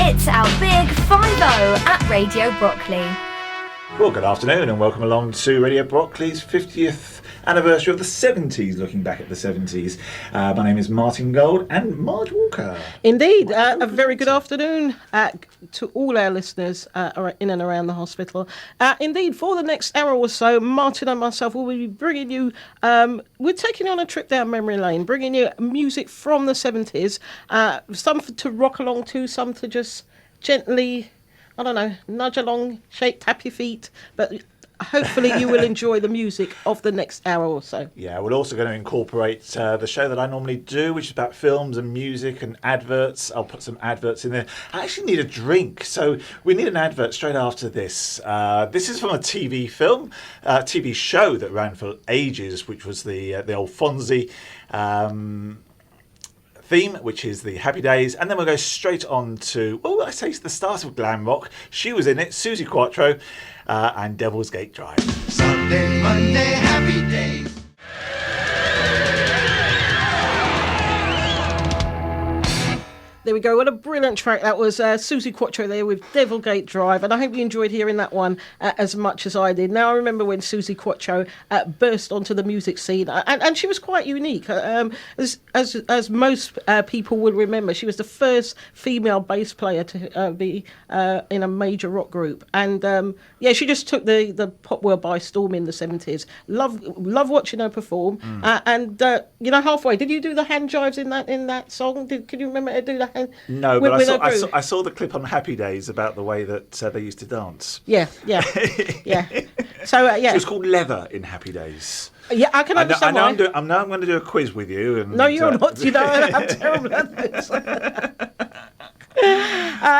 It's our big 5-0 at Radio Brockley. Well, good afternoon and welcome along to Radio Brockley's 50th anniversary of the 70s, looking back at the 70s. My name is Martin Gold and Marge Walker. Indeed, a very good afternoon to all our listeners in and around the hospital. Indeed, for the next hour or so, Martin and myself will be bringing you, we're taking you on a trip down memory lane, bringing you music from the 70s, some to rock along to, some to just gently, I don't know, nudge along, tap your feet, but hopefully you will enjoy the music of the next hour or so. Yeah, we're also going to incorporate the show that I normally do, which is about films and music and adverts. I'll put some adverts in there. I actually need a drink, so we need an advert straight after this. This is from a TV film, TV show that ran for ages, which was the old Fonzie theme, which is the Happy Days, and then we'll go straight on to, I say it's the start of glam rock. She was in it, Susie Quattro, and Devil's Gate Drive. Sunday, Monday, happy days. There we go. What a brilliant track. That was Susie Quattro there with Devil Gate Drive. And I hope you enjoyed hearing that one as much as I did. Now, I remember when Susie Quattro burst onto the music scene. And she was quite unique. As most people will remember, she was the first female bass player to be in a major rock group. And, she just took the pop world by storm in the 70s. Love watching her perform. Halfway, did you do the hand jives in that song? Can you remember her do that? No, but I saw the clip on Happy Days about the way that they used to dance. Yeah. So, So it was called Leather in Happy Days. Yeah, I can understand why. I'm going to do a quiz with you. And, no, you're not. You know, I'm terrible at this.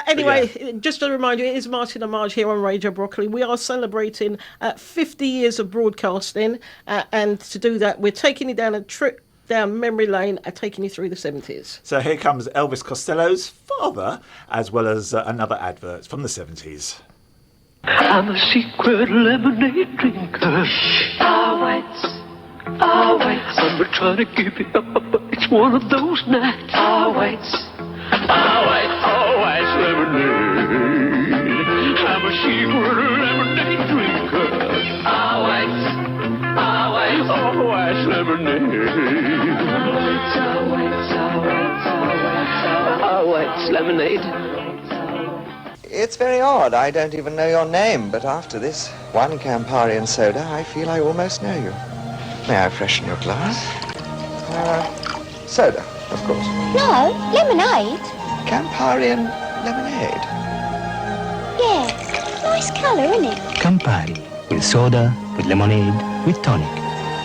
Anyway, just to remind you, it is Martin and Marge here on Radio Brockley. We are celebrating 50 years of broadcasting, and to do that, we're taking you down a trip down memory lane, taking you through the 70s. So here comes Elvis Costello's father, as well as another advert from the 70s. I'm a secret lemonade drinker. Always. I'm trying to give it up, but it's one of those nights. Always lemonade. I'm a secret lemonade drinker. Always lemonade. Always lemonade. It's very odd. I don't even know your name, but after this one Campari and soda, I feel I almost know you. May I freshen your glass? Soda, of course. No, lemonade. Campari and lemonade. Yeah, nice colour, isn't it? Campari, with soda, with lemonade, with tonic,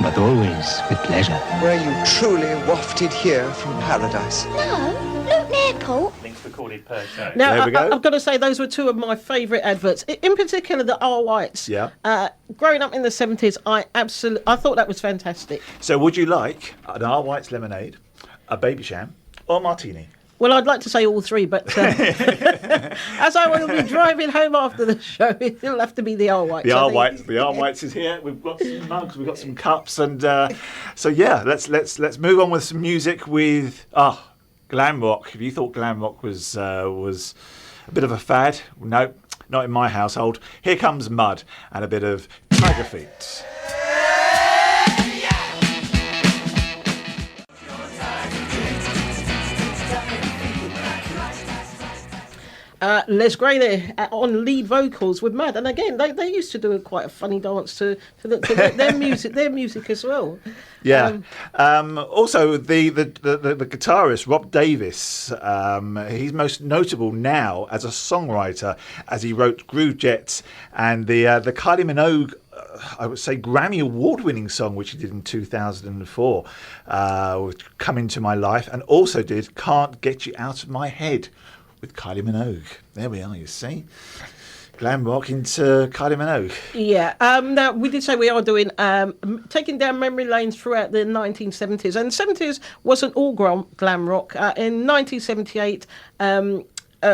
but always with pleasure. Were you truly wafted here from paradise? No, Luton Airport. Links recorded per show. Now, There we go. I've got to say, those were two of my favourite adverts. In particular, the R. Whites. Yeah. Growing up in the 70s, I thought that was fantastic. So would you like an R. White's lemonade, a baby sham, or a martini? Well, I'd like to say all three, but as I will be driving home after the show, it'll have to be the R. Whites. The R. Whites is here. We've got some mugs, we've got some cups, and let's move on with some music with glam rock. If you thought glam rock was a bit of a fad, no, not in my household. Here comes Mud and a bit of Tiger Feet. Les Gray there on lead vocals with Mad, and again they used to do quite a funny dance to their music as well. Yeah. Also, the guitarist Rob Davis, he's most notable now as a songwriter, as he wrote Groove Jets and the Kylie Minogue, I would say, Grammy Award-winning song, which he did in 2004, Come Into My Life, and also did Can't Get You Out of My Head with Kylie Minogue. There we are, you see. Glam rock into Kylie Minogue. Yeah. Now, we did say we are doing taking down memory lanes throughout the 1970s. And 70s wasn't all glam rock. In 1978,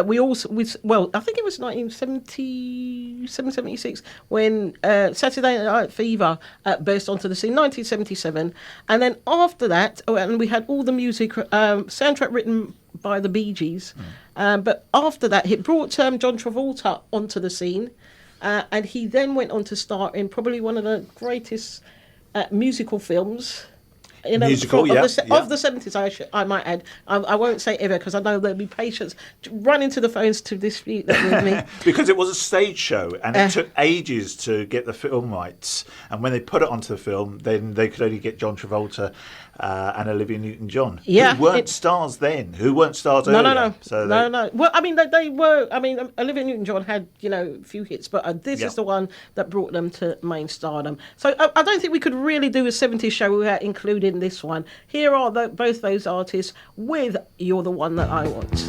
we I think it was 1977, 76 when Saturday Night Fever burst onto the scene, 1977. And then after that, and we had all the music, soundtrack written by the Bee Gees. But after that, it brought John Travolta onto the scene. And he then went on to star in probably one of the greatest musical films. Of the 70s, I might add. I won't say ever because I know there'll be patients running to the phones to dispute that with me. Because it was a stage show and it took ages to get the film rights. And when they put it onto the film, then they could only get John Travolta and Olivia Newton-John, who weren't stars then, who weren't stars earlier. No. Well, I mean, they were. I mean, Olivia Newton-John had, a few hits, but this is the one that brought them to main stardom. So I don't think we could really do a 70s show without including this one. Here are both those artists with You're the One That I Want.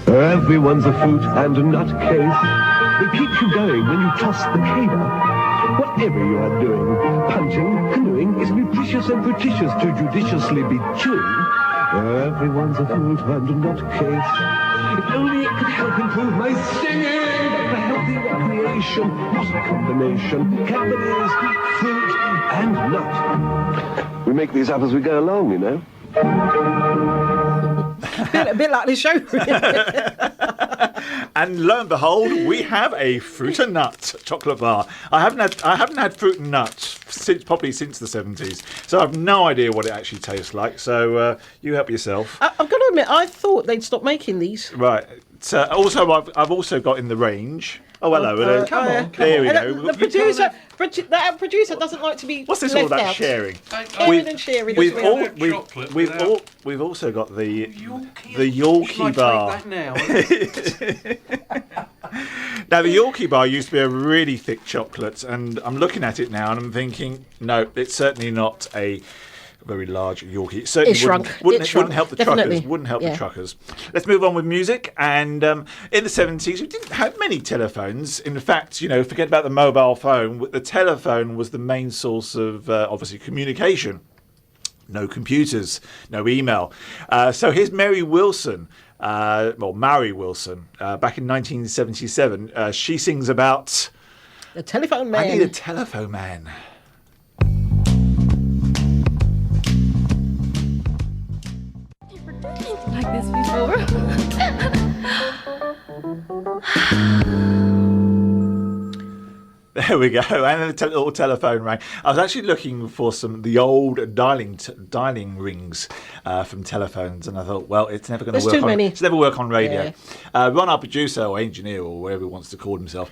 Everyone's a fruit and a nutcase. It keeps you going when you toss the cable. Whatever you are doing, punching, canoeing, is nutritious and fictitious to judiciously be chewing. Everyone's a fruit and a nutcase. If only it could help improve my singing. For healthy recreation, what a combination. Candies, fruit and nut. We make these up as we go along, you know. A bit like this show. And lo and behold, we have a fruit and nut chocolate bar. I haven't had fruit and nut since the 70s, so I've no idea what it actually tastes like. So you help yourself. I've got to admit, I thought they'd stop making these. Right. So also, I've also got in the range. Oh, hello. Come on. There we go. The producer doesn't like to be. What's this left all about out. sharing? Sharing. We've also got the Yorkie bar. Take that now. Now, the Yorkie bar used to be a really thick chocolate, and I'm looking at it now and I'm thinking, no, it's certainly not a very large Yorkie. It certainly wouldn't help the truckers. Wouldn't help the truckers. Let's move on with music. And in the 70s, we didn't have many telephones. In fact, forget about the mobile phone. The telephone was the main source of, obviously, communication. No computers, no email. So here's Mary Wilson. Mary Wilson, back in 1977. She sings about the telephone man. I need a telephone man. Like this before. There we go, and the little telephone rang. I was actually looking for the old dialing rings from telephones, and I thought, well, it's never going to work. It's never work on radio. Yeah. Ron, our producer or engineer or whatever he wants to call himself,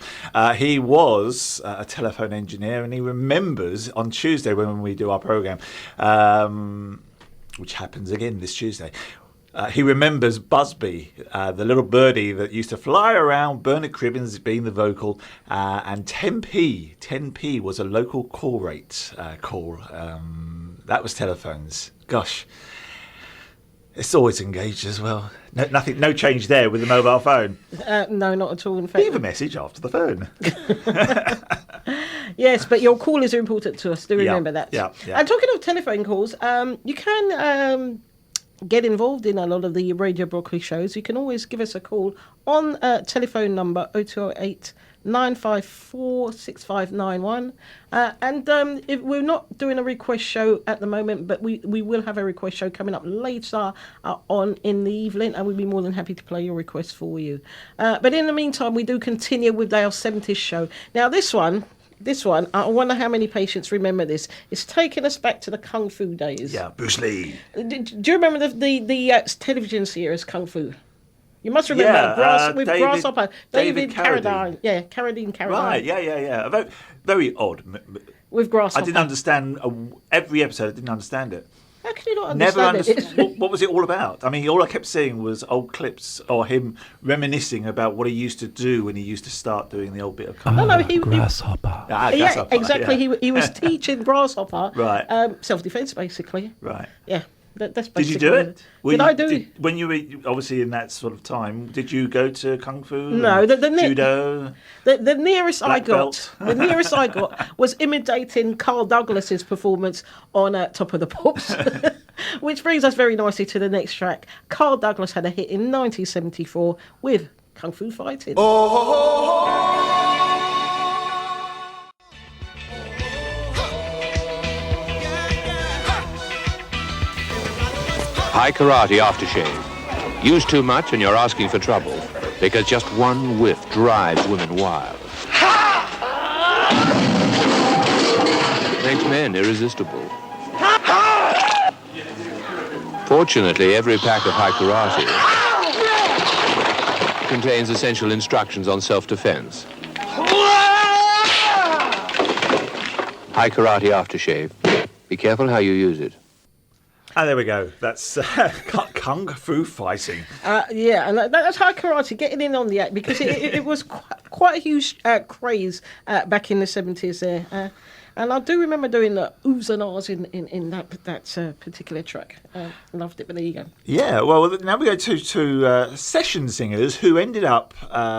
he was a telephone engineer, and he remembers on Tuesday when we do our program, which happens again this Tuesday. He remembers Busby, the little birdie that used to fly around, Bernard Cribbins being the vocal, and 10p. 10p was a local call rate call. That was telephones. Gosh, it's always engaged as well. No change there with the mobile phone. No, not at all. In fact, leave a message after the phone. Yes, but your callers are important to us. Do remember that. Yeah. And talking of telephone calls, you can get involved in a lot of the Radio Brockley shows. You can always give us a call on telephone number 0208 954 6591. And if we're not doing a request show at the moment, but we will have a request show coming up later on in the evening, and we'd be more than happy to play your requests for you. But in the meantime, we do continue with our 70s show. Now, this one, I wonder how many patients remember this. It's taking us back to the Kung Fu days. Yeah, Bruce Lee. Do you remember the television series Kung Fu? You must remember Grasshopper. David Carradine. Yeah, Carradine. Right, yeah. Very, very odd. With Grasshopper. I didn't understand every episode. I didn't understand it. How can you not understand it? What was it all about? I mean, all I kept seeing was old clips or him reminiscing about what he used to do when he used to start doing the old bit of Kung Fu. Grasshopper. Yeah, exactly. Yeah. He was teaching Grasshopper right. self-defense, basically. Right. Yeah. That's Did you basically do it? Did I do it? When you were obviously in that sort of time, did you go to kung fu? No, judo. The nearest I Black got, belt. the nearest I got was imitating Carl Douglas's performance on Top of the Pops, which brings us very nicely to the next track. Carl Douglas had a hit in 1974 with Kung Fu Fighting. High karate aftershave. Use too much and you're asking for trouble, because just one whiff drives women wild. Makes men irresistible. Fortunately, every pack of high karate contains essential instructions on self-defense. High karate aftershave. Be careful how you use it. There we go. That's kung fu fighting. Yeah, and that's high karate, getting in on the act, because it was quite a huge craze back in the 70s there. And I do remember doing the oohs and ahs in that particular track. Loved it, but there you go. Yeah, well, now we go to session singers who ended up,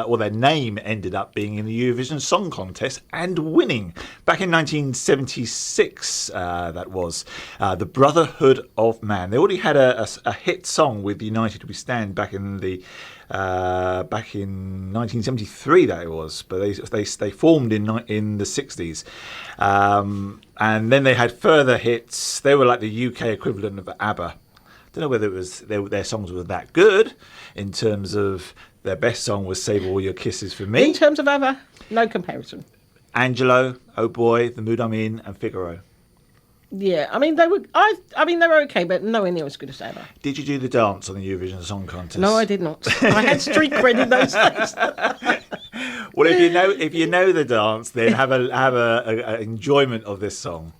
or their name ended up being in the Eurovision Song Contest and winning. Back in 1976, that was the Brotherhood of Man. They already had a hit song with United We Stand back in 1973, that it was, but they formed in the 60s. And then they had further hits. They were like the UK equivalent of ABBA. Don't know whether it was their songs were that good. In terms of their best song was "Save All Your Kisses for Me." In terms of ABBA, no comparison. Angelo, Oh Boy, The Mood I'm In, and Figaro. Yeah, I mean they were. They were okay, but nowhere near as good as ABBA. Did you do the dance on the Eurovision Song Contest? No, I did not. I had street cred in those days. Well, if you know the dance, then have a enjoyment of this song.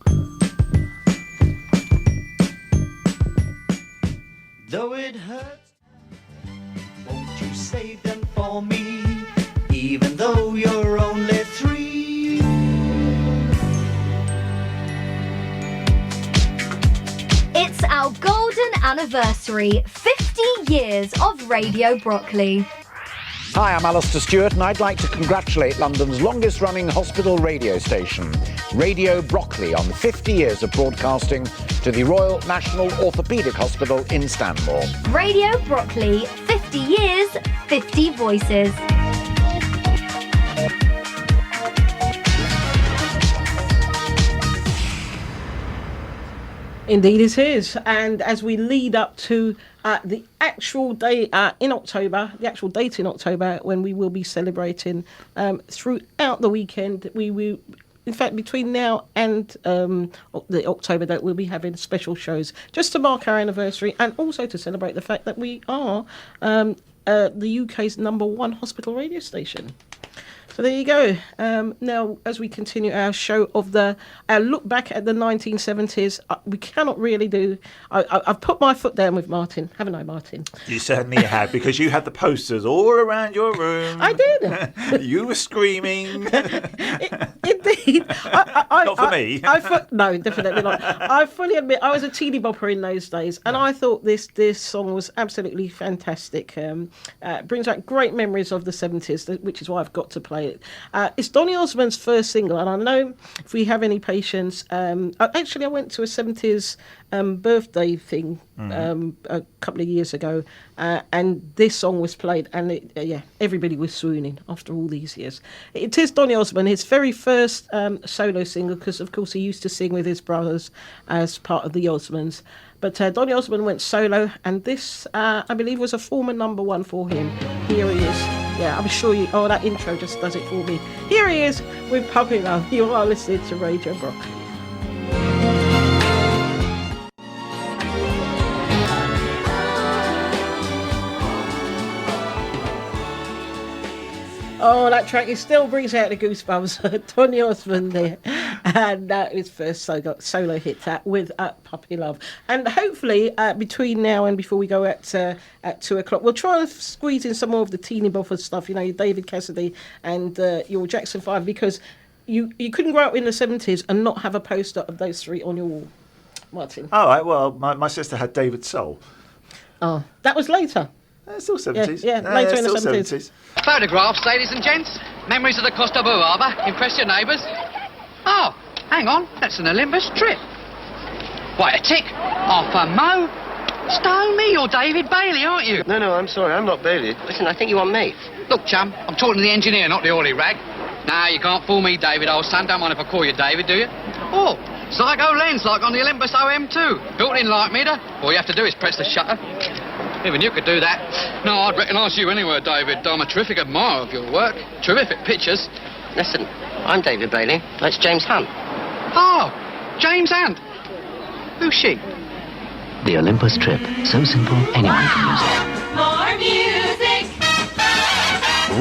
Though it hurts, won't you save them for me? Even though you're only 3. It's our golden anniversary, 50 years of Radio Brockley. Hi, I'm Alistair Stewart, and I'd like to congratulate London's longest-running hospital radio station, Radio Brockley, on 50 years of broadcasting to the Royal National Orthopaedic Hospital in Stanmore. Radio Brockley, 50 years, 50 voices. Indeed it is. And as we lead up to the actual day in October, the actual date in October, when we will be celebrating throughout the weekend, we will, in fact, between now and the October date, we'll be having special shows just to mark our anniversary and also to celebrate the fact that we are the UK's #1 hospital radio station. So there you go. Now, as we continue our show of our look back at the 1970s, we cannot really do. I've put my foot down with Martin, haven't I, Martin? You certainly have, because you had the posters all around your room. I did. You were screaming. Indeed. Not for me. No, definitely not. I fully admit I was a teeny bopper in those days, and I thought this song was absolutely fantastic. Brings back great memories of the 70s, which is why I've got to play it. It's Donny Osmond's first single, and I know if we have any patience, actually I went to a 70s birthday thing a couple of years ago, and this song was played, and everybody was swooning after all these years. It is Donny Osmond, his very first solo single, because of course he used to sing with his brothers as part of the Osmonds. But Donny Osmond went solo, and this, I believe, was a former #1 for him. Here he is. Yeah, I'm sure you... Oh, that intro just does it for me. Here he is with Puppy Love. You are listening to Radio Brockley. Oh, that track, it still brings out the goosebumps. Donny Osmond there. And his first solo hit with Puppy Love. And hopefully, between now and before we go at 2 o'clock, we'll try and squeeze in some more of the teeny bopper stuff, your David Cassidy and your Jackson 5, because you couldn't grow up in the 70s and not have a poster of those three on your wall. Martin. All right, well, my sister had David Soul. Oh, that was later. Still 70s. Yeah, later in the 70s. Photographs, ladies and gents. Memories of the Costa Boo Harbour. Impress your neighbours. Oh, hang on. That's an Olympus trip. Wait a tick. Half a mo. Stone me, you're David Bailey, aren't you? No, I'm sorry, I'm not Bailey. Listen, I think you want me. Look, chum, I'm talking to the engineer, not the oily rag. Nah, you can't fool me, David, old son. Don't mind if I call you David, do you? Oh, Zygo lens, like on the Olympus OM2. Built in light meter. All you have to do is press the shutter. Even you could do that. No, I'd recognise you anywhere, David. I'm a terrific admirer of your work. Terrific pictures. Listen, I'm David Bailey. That's James Hunt. Oh, James Hunt. Who's she? The Olympus trip. So simple, anyone can use it. More music.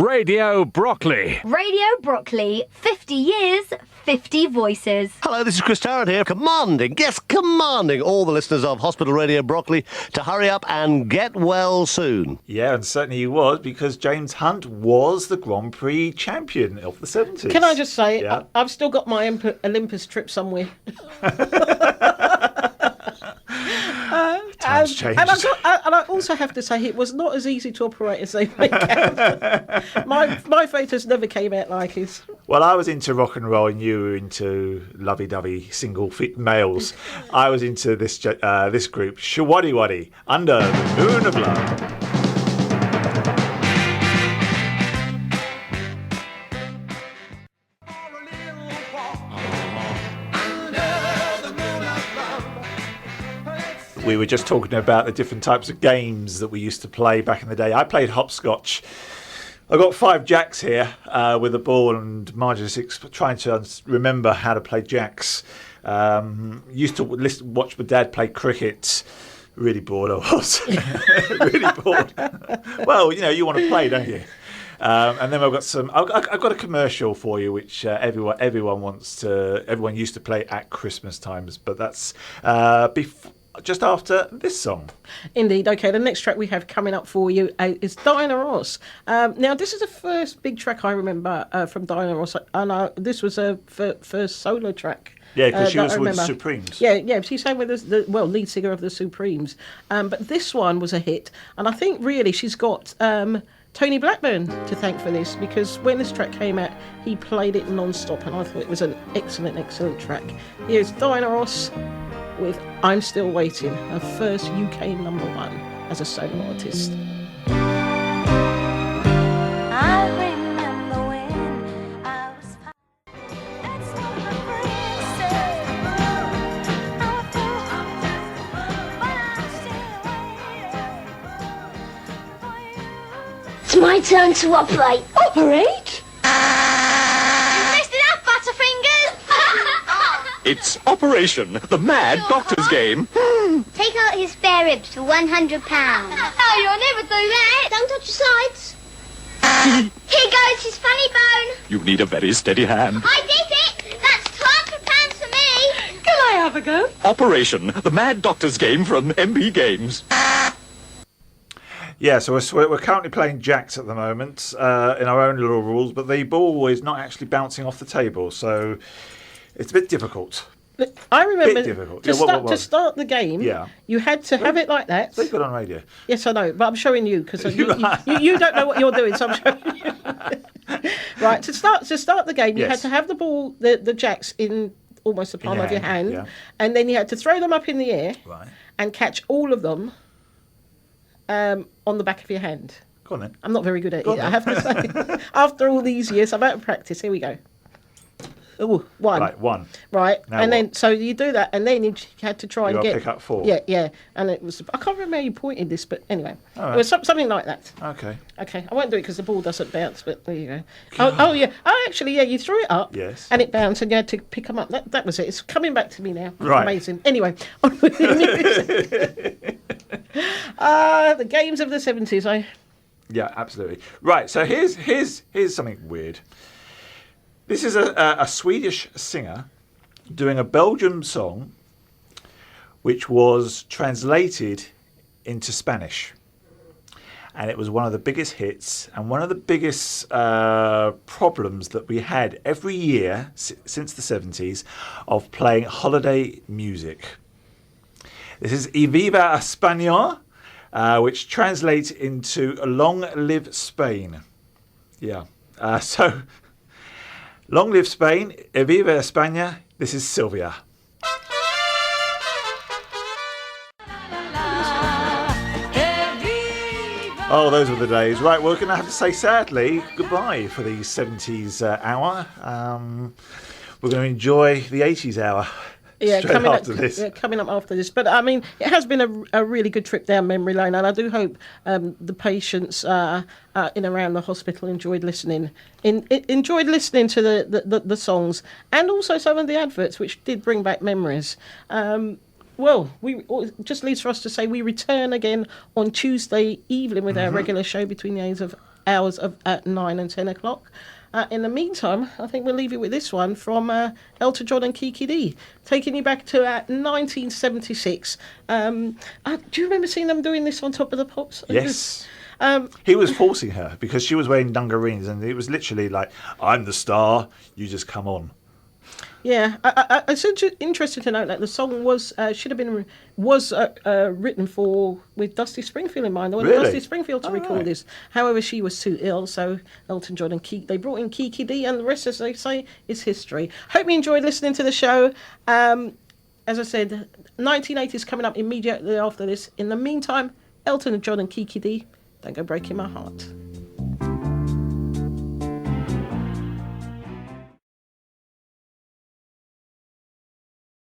Radio Brockley. Radio Brockley, 50 years, 50 voices. Hello, this is Chris Tarrant here, commanding all the listeners of Hospital Radio Brockley to hurry up and get well soon. Yeah, and certainly he was, because James Hunt was the Grand Prix champion of the 70s. Can I just say, Yeah. I've still got my Olympus trip somewhere. Times changed. And I also have to say, it was not as easy to operate as they make out. My photos never came out like his. Well, I was into rock and roll and you were into lovey-dovey single fit males. I was into this group, Shawaddy Waddy, Under the Moon of Love. We were just talking about the different types of games that we used to play back in the day. I played hopscotch. I've got 5 jacks here with a ball, and Marge is trying to remember how to play jacks. Used to watch my dad play cricket. Really bored I was. Really bored. Well, you want to play, don't you? And then I've got I've got a commercial for you, which everyone used to play at Christmas times. But that's just after this song. Indeed. Okay, the next track we have coming up for you is Diana Ross. Now, this is the first big track I remember from Diana Ross, and this was her first solo track. Yeah, because she was with the Supremes. Yeah, she sang with the lead singer of the Supremes. But this one was a hit, and I think really she's got Tony Blackburn to thank for this, because when this track came out, he played it non-stop, and I thought it was an excellent track. Here's Diana Ross with I'm Still Waiting, her first UK #1 as a solo artist. I remember when I was It's my turn to operate. Operate? You've messed it up, Butterfingers! It's Operation, the mad doctor's game. Take out his spare ribs for £100. No, you'll never do that! Don't touch your sides. Here goes his funny bone. You need a very steady hand. I did it. That's £200 for me. Can I have a go? Operation, the mad doctor's game from MB Games. Yeah, so we're currently playing jacks at the moment in our own little rules, but the ball is not actually bouncing off the table, so it's a bit difficult. I remember to start the game, you had to have it like that. They've got on radio. Yes, I know, but I'm showing you because you don't know what you're doing, so I'm showing you. Right, to start the game, you had to have the ball, the jacks in almost the palm of your hand, and then you had to throw them up in the air and catch all of them on the back of your hand. Go on then. I'm not very good at it, I have to say. After all these years, I'm out of practice. Here we go. Oh, 1. Right, 1. Right, now and what? then so you do that, and then you had to try and get pick up 4. Yeah, and it was I can't remember how you pointed this, but anyway, right. it was something like that. Okay. I won't do it because the ball doesn't bounce, but there you go. Oh yeah, actually, yeah, you threw it up, yes, and it bounced, and you had to pick them up. That was it. It's coming back to me now. Right. Amazing. Anyway, on with the music. The games of the 70s. Yeah, absolutely. Right, so here's something weird. This is a Swedish singer doing a Belgian song which was translated into Spanish. And it was one of the biggest hits and one of the biggest problems that we had every year since the 70s of playing holiday music. This is Y Viva España, which translates into Long Live Spain. Yeah. So, Long Live Spain, Y Viva España. This is Sylvia. Oh, those were the days. Right, we're going to have to say, sadly, goodbye for the 70s hour. We're going to enjoy the 80s hour. Yeah, coming up after this. But I mean, it has been a really good trip down memory lane, and I do hope the patients in around the hospital enjoyed listening to the songs, and also some of the adverts, which did bring back memories. Well, it just leaves for us to say we return again on Tuesday evening with our regular show between the hours of 9 and 10 o'clock. In the meantime, I think we'll leave you with this one from Elton John and Kiki D, taking you back to 1976. Do you remember seeing them doing this on Top of the Pops? Yes. He was forcing her because she was wearing dungarees, and it was literally like, I'm the star, you just come on. Yeah, it's interesting to note that the song was written with Dusty Springfield in mind. They wanted Dusty Springfield to record this. However, she was too ill, so Elton John and they brought in Kiki D, and the rest, as they say, is history. Hope you enjoyed listening to the show. As I said, 1980s coming up immediately after this. In the meantime, Elton John and Kiki D, don't go breaking my heart.